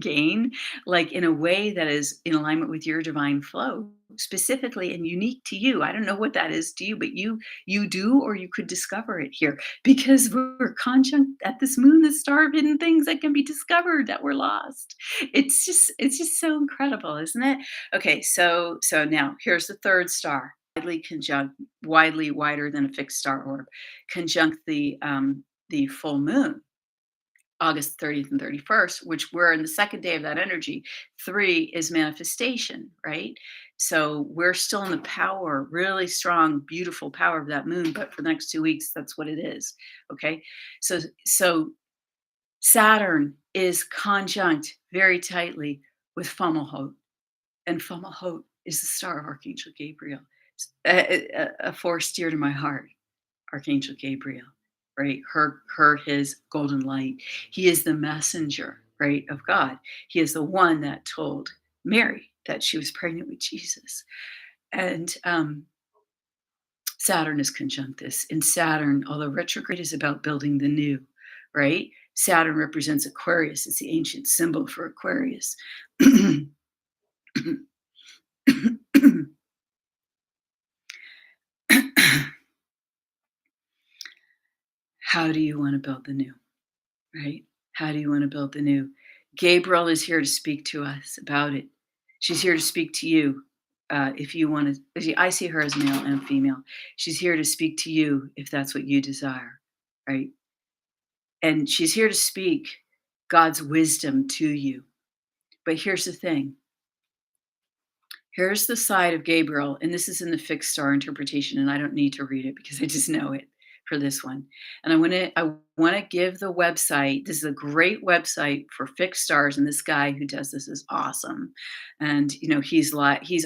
gain, like in a way that is in alignment with your divine flow, specifically and unique to you? I don't know what that is to you, but you do, or you could discover it here because we're conjunct at this moon, the star of hidden things that can be discovered that were lost. It's just so incredible, isn't it? Okay, so now here's the third star. Widely wider than a fixed star orb, conjunct the full moon August 30th and 31st, which we're in the second day of that energy. Three is manifestation, right? So we're still in the power, really strong, beautiful power of that moon. But for the next 2 weeks, that's what it is. Okay. So Saturn is conjunct very tightly with Fomalhaut, and Fomalhaut is the star of Archangel Gabriel, a force dear to my heart. Archangel Gabriel, right? His golden light. He is the messenger, right, of God. He is the one that told Mary that she was pregnant with Jesus. And Saturn is conjunct this. And Saturn, although retrograde is about building the new, right? Saturn represents Aquarius. It's the ancient symbol for Aquarius. How do you want to build the new? Right? How do you want to build the new? Gabriel is here to speak to us about it. She's here to speak to you. If you want to, I see her as male and female. She's here to speak to you if that's what you desire, right? And she's here to speak God's wisdom to you. But here's the thing. Here's the side of Gabriel, and this is in the fixed star interpretation, and I don't need to read it because I just know it for this one. And I want to give the website. This is a great website for fixed stars, and this guy who does this is awesome. And he's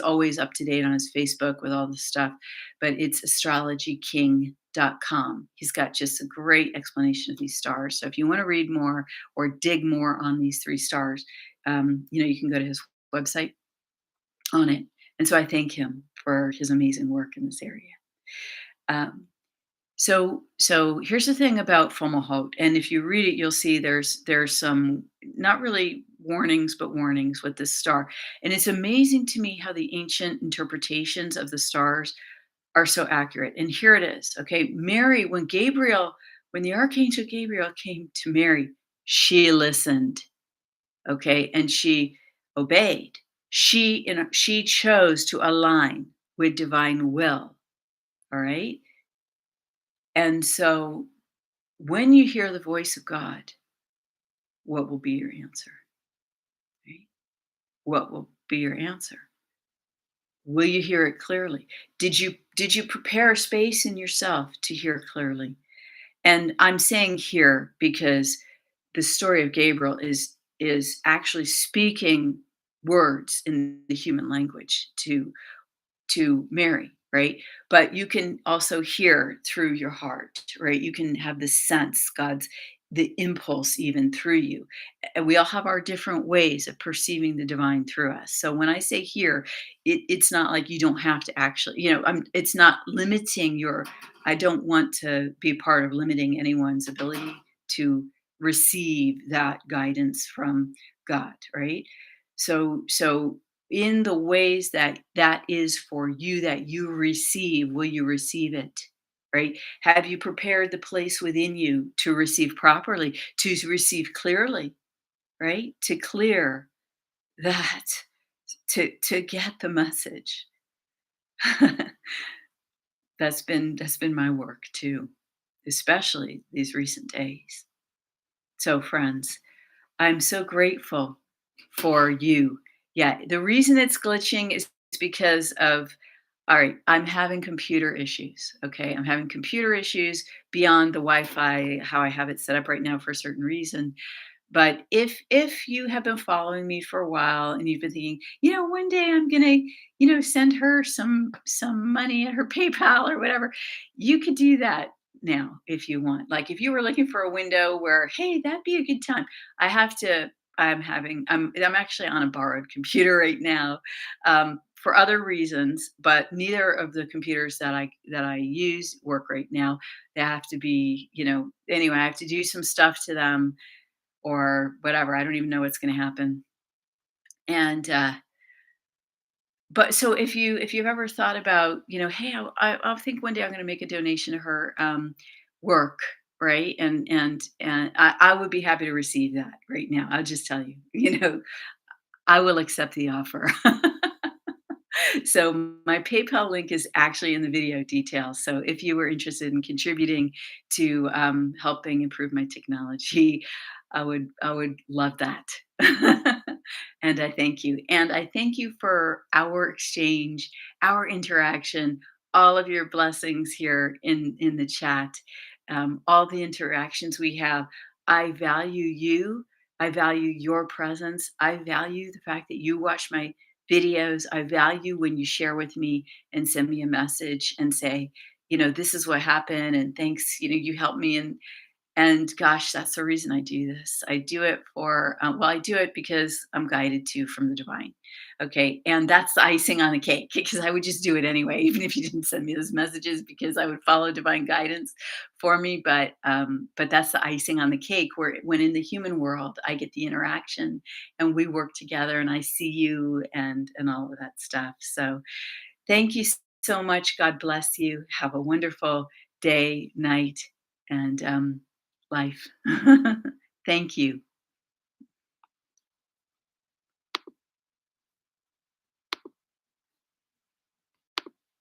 always up to date on his Facebook with all this stuff, but it's astrologyking.com. He's got just a great explanation of these stars. So if you want to read more or dig more on these three stars, you can go to his website on it. And so I thank him for his amazing work in this area. Um, so here's the thing about Fomalhaut, and if you read it, you'll see there's some not really warnings, but warnings with this star. And it's amazing to me how the ancient interpretations of the stars are so accurate. And here it is. Okay, Mary, when the archangel Gabriel came to Mary, she listened. Okay, and she obeyed. She chose to align with divine will. All right. And so when you hear the voice of God, what will be your answer? Right? What will be your answer? Will you hear it clearly? Did you prepare a space in yourself to hear clearly? And I'm saying here because the story of Gabriel is actually speaking words in the human language to Mary, right? But you can also hear through your heart, right? You can have the sense, the impulse even through you. And we all have our different ways of perceiving the divine through us. So when I say here, it's not like you don't have to actually, it's not limiting I don't want to be part of limiting anyone's ability to receive that guidance from God, right? So in the ways that is for you that you receive, will you receive it? Right? Have you prepared the place within you to receive properly, to receive clearly, right? To clear that, to get the message. That's been my work too, especially these recent days. So friends, I'm so grateful for you. Yeah, the reason it's glitching is because of all right, I'm having computer issues. Okay. I'm having computer issues beyond the Wi Fi, how I have it set up right now for a certain reason. But if you have been following me for a while and you've been thinking, you know, one day I'm gonna, you know, send her some money at her PayPal or whatever, you could do that now if you want. Like if you were looking for a window where, hey, that'd be a good time. I have to. I'm actually on a borrowed computer right now, for other reasons, but neither of the computers that I use work right now. They have to be, you know, anyway. I have to do some stuff to them or whatever. I don't even know what's going to happen. And but so if you've ever thought about, you know, hey, I'll think one day I'm going to make a donation to her work, right? And I would be happy to receive that right now. I'll just tell you, you know, I will accept the offer. So my PayPal link is actually in the video details. So if you were interested in contributing to helping improve my technology, I would love that. And I thank you. And I thank you for our exchange, our interaction, all of your blessings here in the chat, all the interactions we have. I value you. I value your presence. I value the fact that you watch my videos. I value when you share with me and send me a message and say, you know, this is what happened and thanks, you know, you helped me and gosh, that's the reason I do this. I do it for, well, I do it because I'm guided to from the divine. Okay. And that's the icing on the cake because I would just do it anyway, even if you didn't send me those messages because I would follow divine guidance for me. But that's the icing on the cake where when in the human world, I get the interaction and we work together and I see you and all of that stuff. So thank you so much. God bless you. Have a wonderful day, night, and life. Thank you.